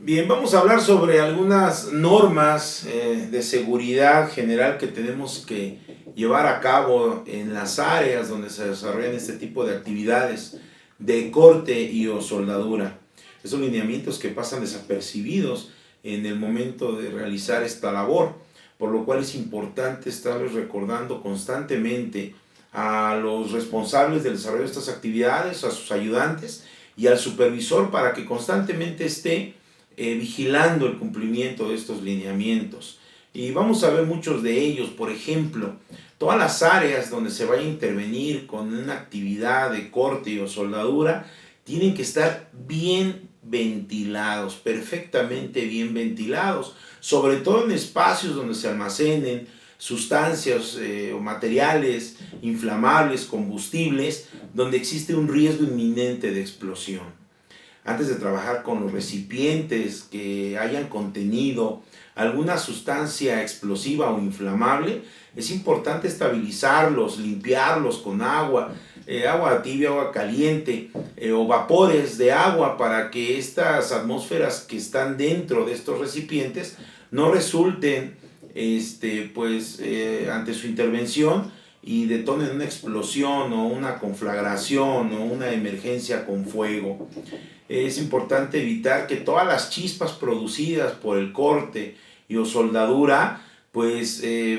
Bien, vamos a hablar sobre algunas normas de seguridad general que tenemos que llevar a cabo en las áreas donde se desarrollan este tipo de actividades de corte y o soldadura. Esos lineamientos que pasan desapercibidos en el momento de realizar esta labor, por lo cual es importante estarles recordando constantemente a los responsables del desarrollo de estas actividades, a sus ayudantes y al supervisor para que constantemente esté vigilando el cumplimiento de estos lineamientos. Y vamos a ver muchos de ellos, por ejemplo, todas las áreas donde se vaya a intervenir con una actividad de corte o soldadura, tienen que estar bien ventilados, perfectamente bien ventilados, sobre todo en espacios donde se almacenen sustancias o materiales inflamables, combustibles, donde existe un riesgo inminente de explosión. Antes de trabajar con los recipientes que hayan contenido alguna sustancia explosiva o inflamable, es importante estabilizarlos, limpiarlos con agua, agua tibia, agua caliente o vapores de agua para que estas atmósferas que están dentro de estos recipientes no resulten ante su intervención y detonen una explosión o una conflagración o una emergencia con fuego. Es importante evitar que todas las chispas producidas por el corte y o soldadura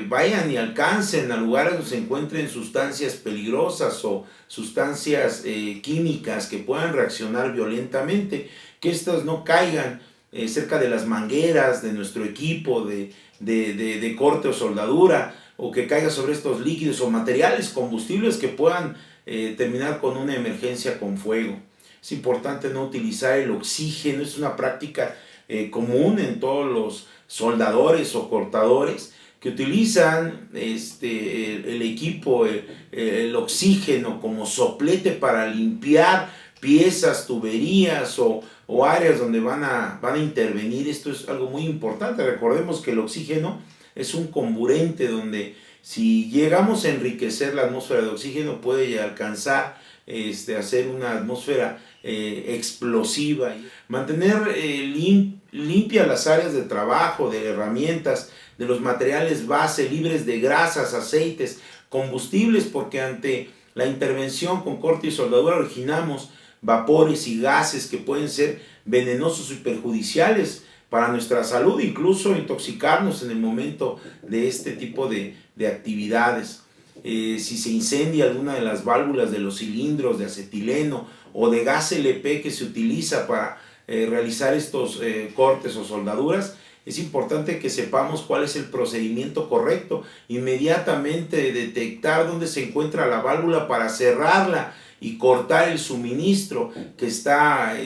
vayan y alcancen a lugares donde se encuentren sustancias peligrosas o sustancias químicas que puedan reaccionar violentamente, que estas no caigan cerca de las mangueras de nuestro equipo de corte o soldadura, o que caiga sobre estos líquidos o materiales combustibles que puedan terminar con una emergencia con fuego. Es importante no utilizar el oxígeno, es una práctica común en todos los soldadores o cortadores que utilizan el equipo, el oxígeno como soplete para limpiar piezas, tuberías o áreas donde van a intervenir. Esto es algo muy importante. Recordemos que el oxígeno es un comburente donde si llegamos a enriquecer la atmósfera de oxígeno puede alcanzar a ser una atmósfera explosiva. Mantener limpias las áreas de trabajo, de herramientas, de los materiales base, libres de grasas, aceites, combustibles, porque ante la intervención con corte y soldadura originamos vapores y gases que pueden ser venenosos y perjudiciales para nuestra salud, incluso intoxicarnos en el momento de este tipo de actividades. Si se incendia alguna de las válvulas de los cilindros de acetileno o de gas LP que se utiliza para realizar estos cortes o soldaduras, es importante que sepamos cuál es el procedimiento correcto, inmediatamente detectar dónde se encuentra la válvula para cerrarla y cortar el suministro que está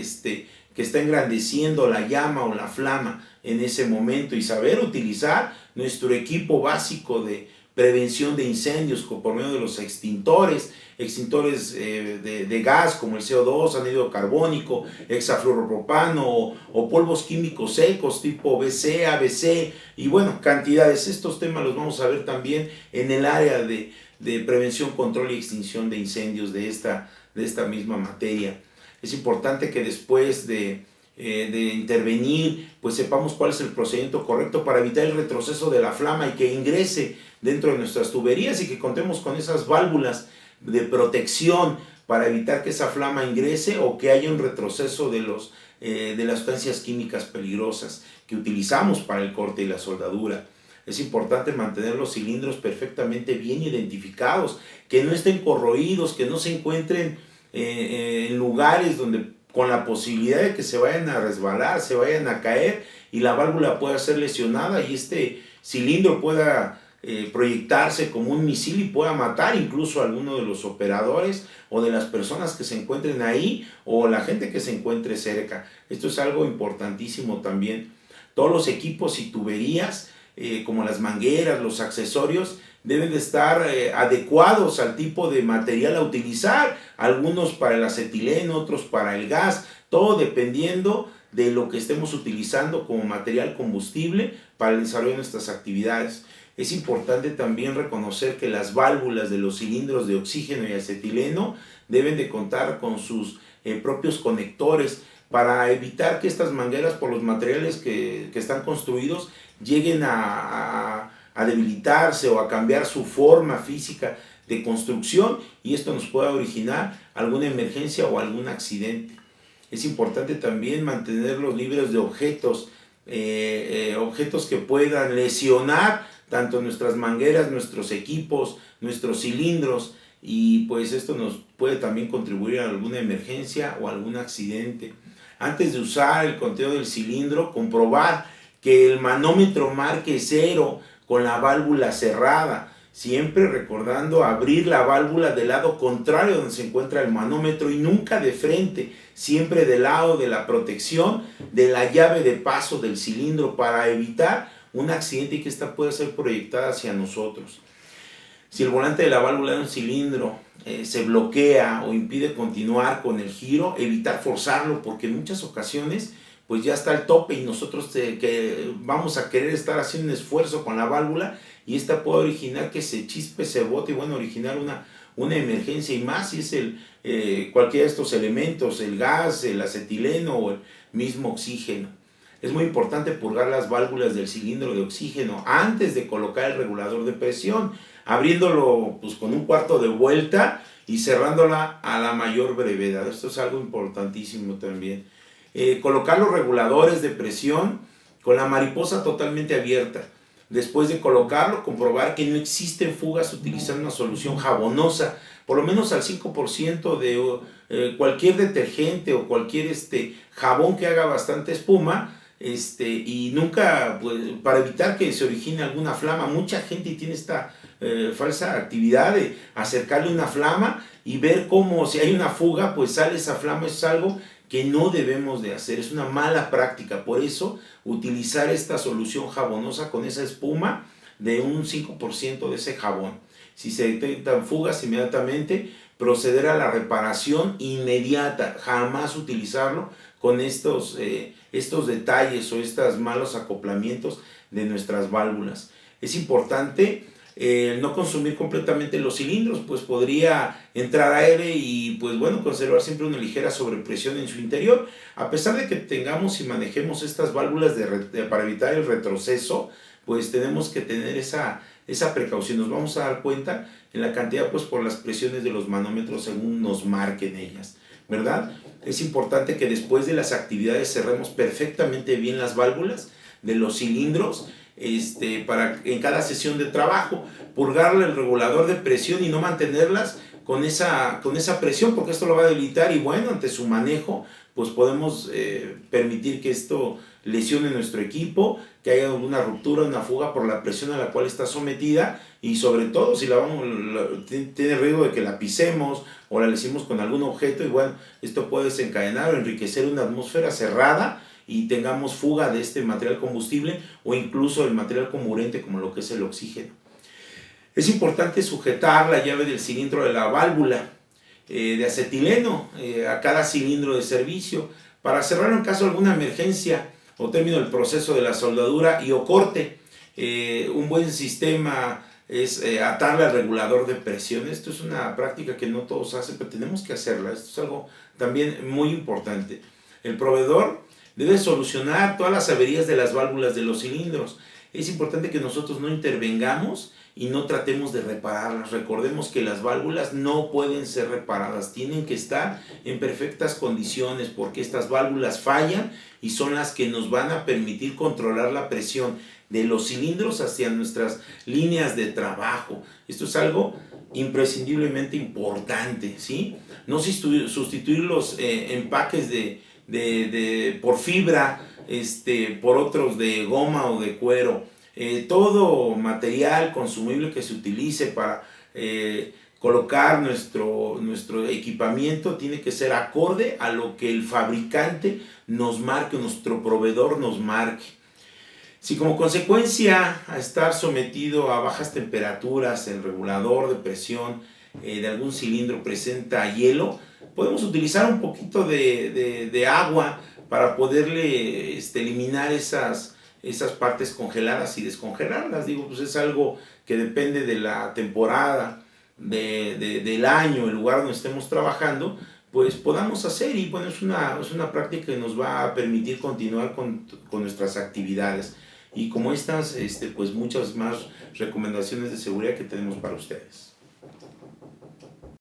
engrandeciendo la llama o la flama en ese momento, y saber utilizar nuestro equipo básico de prevención de incendios por medio de los extintores de gas como el CO2, anhídrido carbónico, hexafluoropropano o polvos químicos secos tipo BC, ABC y bueno, cantidades. Estos temas los vamos a ver también en el área de prevención, control y extinción de incendios de esta misma materia. Es importante que después de intervenir, pues sepamos cuál es el procedimiento correcto para evitar el retroceso de la flama y que ingrese dentro de nuestras tuberías, y que contemos con esas válvulas de protección para evitar que esa flama ingrese o que haya un retroceso de las sustancias químicas peligrosas que utilizamos para el corte y la soldadura. Es importante mantener los cilindros perfectamente bien identificados, que no estén corroídos, que no se encuentren en lugares donde con la posibilidad de que se vayan a resbalar, se vayan a caer y la válvula pueda ser lesionada y este cilindro pueda proyectarse como un misil y pueda matar incluso a alguno de los operadores o de las personas que se encuentren ahí o la gente que se encuentre cerca. Esto es algo importantísimo también. Todos los equipos y tuberías como las mangueras, los accesorios, deben de estar adecuados al tipo de material a utilizar, algunos para el acetileno, otros para el gas, todo dependiendo de lo que estemos utilizando como material combustible para el desarrollo de nuestras actividades. Es importante también reconocer que las válvulas de los cilindros de oxígeno y acetileno deben de contar con sus propios conectores, para evitar que estas mangueras, por los materiales que están construidos, lleguen a debilitarse o a cambiar su forma física de construcción, y esto nos puede originar alguna emergencia o algún accidente. Es importante también mantenerlos libres de objetos, objetos que puedan lesionar tanto nuestras mangueras, nuestros equipos, nuestros cilindros, y pues esto nos puede también contribuir a alguna emergencia o algún accidente. Antes de usar el conteo del cilindro, comprobar que el manómetro marque 0 con la válvula cerrada, siempre recordando abrir la válvula del lado contrario donde se encuentra el manómetro y nunca de frente, siempre del lado de la protección de la llave de paso del cilindro, para evitar un accidente y que ésta pueda ser proyectada hacia nosotros. Si el volante de la válvula de un cilindro se bloquea o impide continuar con el giro, evitar forzarlo, porque en muchas ocasiones pues ya está al tope y nosotros que vamos a querer estar haciendo un esfuerzo con la válvula, y esta puede originar que se chispe, se bote, y bueno, originar una emergencia, y más si es cualquiera de estos elementos, el gas, el acetileno o el mismo oxígeno. Es muy importante purgar las válvulas del cilindro de oxígeno antes de colocar el regulador de presión, abriéndolo pues con un cuarto de vuelta y cerrándola a la mayor brevedad. Esto es algo importantísimo también. Colocar los reguladores de presión con la mariposa totalmente abierta. Después de colocarlo, comprobar que no existen fugas utilizando una solución jabonosa, por lo menos al 5% de cualquier detergente o cualquier jabón que haga bastante espuma, y nunca, pues, para evitar que se origine alguna flama. Mucha gente tiene esta falsa actividad de acercarle una flama y ver cómo, si hay una fuga, pues sale esa flama. Eso es algo que no debemos de hacer, es una mala práctica. Por eso, utilizar esta solución jabonosa con esa espuma de un 5% de ese jabón. Si se detectan fugas, inmediatamente proceder a la reparación inmediata. Jamás utilizarlo con estos detalles o estos malos acoplamientos de nuestras válvulas. Es importante no consumir completamente los cilindros, pues podría entrar aire y pues bueno, conservar siempre una ligera sobrepresión en su interior. A pesar de que tengamos y manejemos estas válvulas para evitar el retroceso, pues tenemos que tener esa precaución. Nos vamos a dar cuenta en la cantidad, pues por las presiones de los manómetros según nos marquen ellas, ¿verdad? Es importante que después de las actividades cerremos perfectamente bien las válvulas de los cilindros, para en cada sesión de trabajo purgarle el regulador de presión y no mantenerlas con esa presión, porque esto lo va a debilitar, y bueno, ante su manejo pues podemos permitir que esto lesione nuestro equipo, que haya alguna ruptura, una fuga por la presión a la cual está sometida, y sobre todo si tiene riesgo de que la pisemos o la lesionemos con algún objeto, y bueno, esto puede desencadenar o enriquecer una atmósfera cerrada y tengamos fuga de este material combustible o incluso el material comburente como lo que es el oxígeno. Es importante sujetar la llave del cilindro de la válvula de acetileno a cada cilindro de servicio para cerrarlo en caso de alguna emergencia o término del proceso de la soldadura o corte. Un buen sistema es atarle al regulador de presión. Esto es una práctica que no todos hacen, pero tenemos que hacerla. Esto es algo también muy importante. El proveedor debe solucionar todas las averías de las válvulas de los cilindros. Es importante que nosotros no intervengamos y no tratemos de repararlas. Recordemos que las válvulas no pueden ser reparadas, tienen que estar en perfectas condiciones, porque estas válvulas fallan y son las que nos van a permitir controlar la presión de los cilindros hacia nuestras líneas de trabajo. Esto es algo imprescindiblemente importante, ¿sí? No sustituir los empaques por fibra por otros de goma o de cuero. Todo material consumible que se utilice para colocar nuestro equipamiento tiene que ser acorde a lo que el fabricante nos marque, nuestro proveedor nos marque. Si como consecuencia a estar sometido a bajas temperaturas el regulador de presión de algún cilindro presenta hielo, podemos utilizar un poquito de agua para poderle eliminar esas partes congeladas y descongelarlas. Digo, pues es algo que depende de la temporada, del año, el lugar donde estemos trabajando, pues podamos hacer. Y bueno, es una práctica que nos va a permitir continuar con nuestras actividades. Y como estas, pues muchas más recomendaciones de seguridad que tenemos para ustedes.